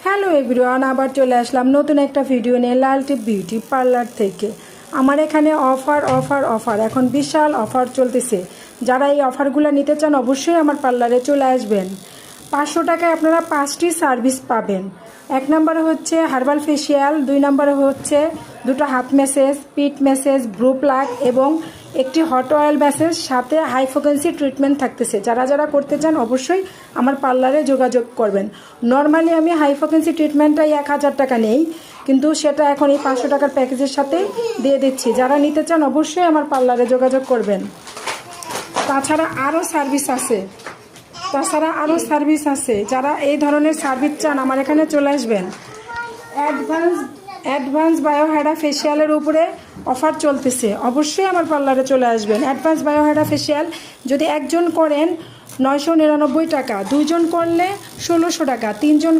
Hello everyone, আবার চলে আসলাম নতুন একটা ভিডিও নিয়ে লাল টিপ বিউটি পার্লার থেকে। আমার এখানে অফার এখন বিশাল অফার চলতেছে। যারা এই অফারগুলো নিতে চান অবশ্যই আমার পার্লারে চলে আসবেন। 500 টাকায় আপনারা 5টি সার্ভিস পাবেন। 1 নম্বরে হচ্ছে হার্বাল ফেসিয়াল, 2 নম্বরে হচ্ছে 2টা হাত ম্যাসেজ, পিঠ ম্যাসেজ, ব্রু প্লাগ এবং একটি হট অয়েল ম্যাসেজ, সাথে হাই ফ্রিকোয়েন্সি ট্রিটমেন্ট থাকতেছে। যারা করতে চান অবশ্যই আমার পার্লারে যোগাযোগ করবেন। নর্মালি আমি হাই ফ্রিকোয়েন্সি ট্রিটমেন্টটাই 1000 টাকা নেই, কিন্তু সেটা এখন এই 500 টাকার প্যাকেজের সাথে দিয়ে দিচ্ছি। যারা নিতে চান অবশ্যই আমার পার্লারে যোগাযোগ করবেন। তাছাড়া আরও সার্ভিস আছে। যারা এই ধরনের সার্ভিস চান আমার এখানে চলে আসবেন। অ্যাডভান্স বায়োহাইড্রা ফেসিয়ালের উপরে অফার চলতেছে, অবশ্যই আমার পার্লারে চলে আসবেন। অ্যাডভান্স বায়োহাইড্রা ফেসিয়াল যদি একজন করেন 999 টাকা, 2জন করলে 1600 টাকা, 3জন